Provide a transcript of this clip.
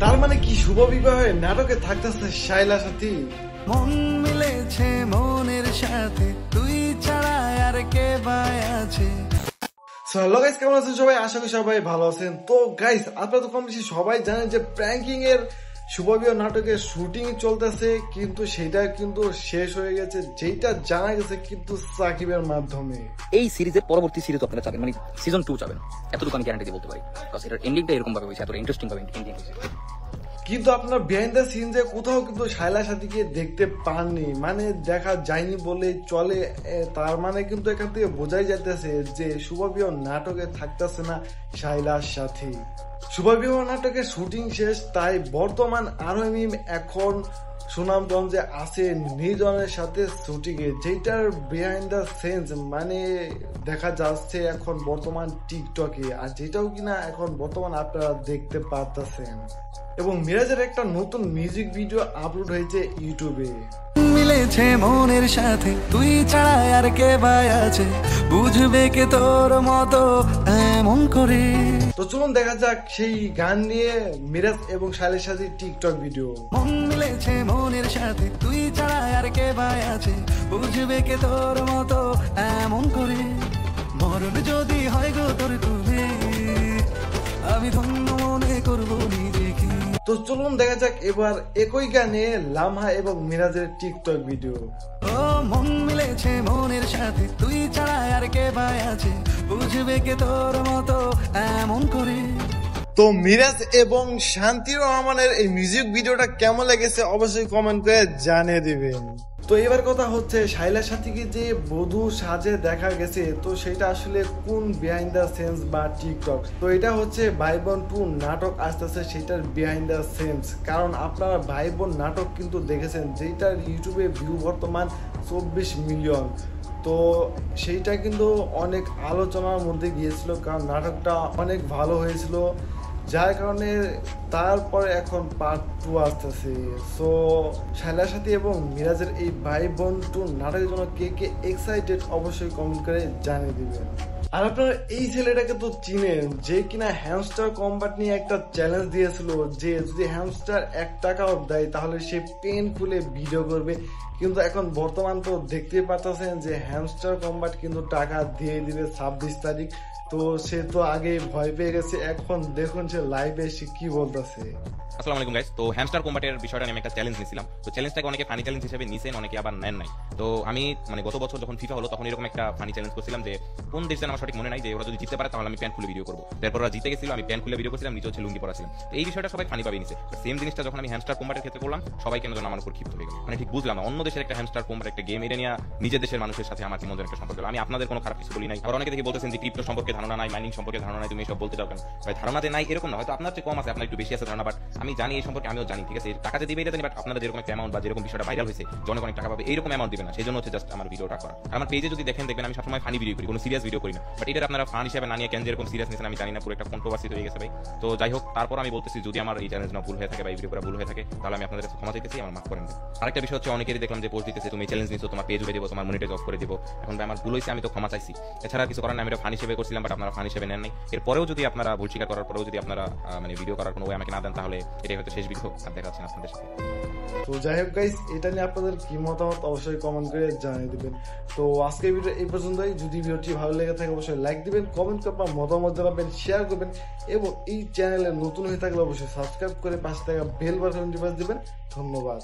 তার মানে কি শুভ বিবাহে নাটকে থাকতেছে শাইলা সাথী? মন মিলেছে মনের সাথে, তুই ছাড়া আর কে ভাই আছে। হ্যালো গাইস, কেমন আছেন সবাই? আশা করি সবাই ভালো আছেন। তো গাইস, আপনারা তো কম বেশি সবাই জানেন যে প্র্যাঙ্কিং এর শুভ বিবাহ নাটকের শুটিং চলতেছে, কিন্তু সেটা কিন্তু শেষ হয়ে গেছে, যেটা জানা গেছে কিন্তু সাকিবের মাধ্যমে। এই সিরিজের পরবর্তী সিরিজ আপনারা চাবেন, মানে সিজন 2 চাবেন, এতটুকু আমি গ্যারান্টি দিয়ে বলতে পারি। কারণ এটার এন্ডিংটা এরকম ভাবে হয়েছে, এতটা ইন্টারেস্টিং ভাবে এন্ডিং হয়েছে। কিন্তু আপনার বিহাইন্ড দ্য সিন যে কোথাও কিন্তু শায়লা সাথীকে দেখতে পাননি, মানে দেখা যায়নি বলে চলে। তার মানে কিন্তু এখান থেকে বোঝাই যাইতেছে যে শুভ বিবাহ নাটকে থাকতেছে না শায়লার সাথী। শুভ বিবাহ নাটকের শুটিং শেষ, তাই বর্তমান আরোহিম এখন সুনামগঞ্জে আছে নির্জনের সাথে শুটিং এ, যেটার বিহাইন্ড দ্য সেন্স মানে দেখা যাচ্ছে এখন বর্তমান টিকটকে, আর যেটাও কিনা এখন বর্তমান আপনারা দেখতে পাচ্ছেন। এবং মিরাজের একটা নতুন মিউজিক ভিডিও আপলোড হয়েছে ইউটিউবে। মিলেছে মনের সাথে, তুই ছাড়া আর কে ভাই আছে, বুঝবে কে তোর মতো এমন করে। তো চলুন দেখা যাক সেই গান নিয়ে মিরাজ এবং শাইলার সাথে টিকটক ভিডিও। মন মিলেছে মনের সাথে, তুই ছাড়া আর কে ভাই আছে, বুঝবে কে তোর মতো এমন করে। মরণ যদি হয় গো তোর তুমি, আমি ধন্য মনে করবো নিজেকে। তো চলুন দেখা যাক এবার একই গানে লামহা এবং মিরাজের টিকটক ভিডিও। ও মন মিলেছে মনের সাথে, তুই ছাড়া আর কে ভাই আছে, বুঝবে কে তোর মতো এমন করে। তো মিরাজ এবং শান্তি রহমানের এই মিউজিক ভিডিওটা কেমন লেগেছে অবশ্যই কমেন্ট করে জানিয়ে দিবেন। তো এবার কথা হচ্ছে শাইলার সাথীকে যে বধূ সাজে দেখা গেছে, তো সেটা আসলে কোন বিহাইন্ড দ্য সেন্স বা টিকটক? তো এটা হচ্ছে ভাই বোন 2 নাটক আসতেছে, সেটার বিহাইন্ড দ্য সেন্স। কারণ আপনারা ভাই বোন নাটক কিন্তু দেখেছেন, যেটার ইউটিউবে ভিউ বর্তমান 24 মিলিয়ন। তো সেইটা কিন্তু অনেক আলোচনার মধ্যে গিয়েছিল, কারণ নাটকটা অনেক ভালো হয়েছিল, যার কারণে তারপরে এখন পার্ট 2 আসতেছে। সো শায়লার সাথী এবং মিরাজের এই ভাই বোন 2 নাটকের জন্য কে কে এক্সাইটেড অবশ্যই কমেন্ট করে জানিয়ে দিবেন। আর আপনারা এই ছেলেটাকে তো চিনেন, যে কিনা হ্যামস্টার কম্বাট নিয়ে একটা চ্যালেঞ্জ দিয়েছিল যে যদি হ্যামস্টার 1 টাকাও দেয় তাহলে সে পেন খুলে ভিডিও করবে। কিন্তু এখন বর্তমান তো দেখতেই পাচ্ছেন যে হ্যামস্টার কম্বাট কিন্তু টাকা দিয়ে দিবে 26 তারিখ। তো সে তো আগে ভয় পেয়ে গেছে, এখন দেখুন সে লাইভে এসে কি বলতেছে। আসসালামু আলাইকুম গাইস। তো হ্যামস্টার কম্বাটের বিষয়টা নিয়ে আমি একটা চ্যালেঞ্জ নিয়েছিলাম। তো চ্যালেঞ্জটাকে অনেকে ফানি চ্যালেঞ্জ হিসেবে নিছেন, অনেকে আবার নেন নাই। তো আমি মানে গত বছর যখন ফিফা হলো তখন এরকম একটা ফানি চ্যালেঞ্জ করছিলাম যে কোন দেশ যেন আমার সঠিক মনে নাই, যে ওরা যদি জিততে পারে তাহলে আমি প্যান্ট খুলে ভিডিও করবো। তারপর ওরা জিতে গেছিল, আমি প্যান্ট খুলে ভিডিও করছিলাম, নিচে হচ্ছে লুঙ্গি পরা ছিলাম। তো এই বিষয়টা সবাই ফানি পাবে নিছে। সেম জিনিসটা যখন আমি হ্যামস্টার কম্বাটের ক্ষেত্রে করলাম, সবাই কেন যেন আমার উপর ক্ষিপ্ত হয়ে গেল। মানে ঠিক বুঝলাম না, অন্য দেশের একটা হ্যামস্টার কম্বাট একটা গেম, এটা নিয়ে নিজের দেশের মানুষের সাথে আমার কেমন একটা সম্পর্ক। আমি আপনাদের কোনো খারাপ কিছু বলি নাই। আর অনেকে দেখে বলতেছেন যে ক্রিপ্টো সম্পর্কে ধারণা নাই, মাইনিং সম্পর্কে ধারণা নাই, তুমি এসব বলতে চাও কেন? ভাই ধারণা যে নাই এরকম না, হয়তো আপনার চেয়ে কম আছে, আপনার একটু বেশি আছে ধারণা, বাট আমি জানি এই সম্পর্কে, আমিও জানি, ঠিক আছে? টাকা যে দিবে এটা জানি, বাট আপনারা যেরকম একটা অ্যামাউন্ট বা যেরকম বিষয়টা ভাইরাল হয়েছে যে অনেক টাকা পাবে, এইরকম অ্যামাউন্ট দিবে না। সেই জন্য হচ্ছে জাস্ট আমার ভিডিওটা করা। আমার পেজে যদি দেখেন দেখবেন আমি সবসময় ফানি ভিডিও করি, কোনো সিরিয়াস ভিডিও করি না। বাট এটা আপনারা ফান হিসেবে না নিয়ে কেন যেরকম সিরিয়াস নিয়েছেন আমি জানি না, পুরো একটা কন্ট্রোভার্সি হয়ে গেছে ভাই। তো যাই হোক, তারপর আমি বলতেছি যদি আমার এই চ্যালেঞ্জ না ভুল হয়ে থাকে বা এই ভিডিও করা ভুল হয়ে থাকে তাহলে আমি আপনাদের কাছে ক্ষমা চাইতেছি, আমার মাফ করেন। আরেকটা বিষয় হচ্ছে অনেকেরই দেখলাম যে পোস্ট দিতেছে তুমি চ্যালেঞ্জ নিছো, তোমার পেজ উঠে দেবো, তোমার মনিটাইজ অফ করে দেবো। এখন ভাই আমার ভুল হয়েছে, আমি তো ক্ষমা চাইছি, এছাড়া কিছু করার না। আমি এটা ফান হিসেবে করছিলাম, বাট আপনারা ফান হিসেবে নেন নাই। এরপরেও যদি আপনারা ভুল স্বীকার করার পরেও যদি আপনারা মানে ভিডিও করার কোনো ওয়ে আমাকে না দেন, তাহলে এটাই হয়তো শেষ ভিডিও আর দেখাচ্ছেন আপনাদের সাথে। তো যাই হোক গাইস, এটা নিয়ে আপনাদের কি মতামত অবশ্যই কমেন্ট করে জানিয়ে দিবেন। তো আজকের ভিডিও এই পর্যন্তই। যদি ভিডিওটি ভালো লেগে থাকে অবশ্যই লাইক দিবেন, কমেন্ট করে আপনার মতামত জানাবেন, শেয়ার করবেন, এবং এই চ্যানেলে নতুন হয়ে থাকলে অবশ্যই সাবস্ক্রাইব করে পাশে থাকা বেল বাটনটি বাজিয়ে দিবেন। ধন্যবাদ।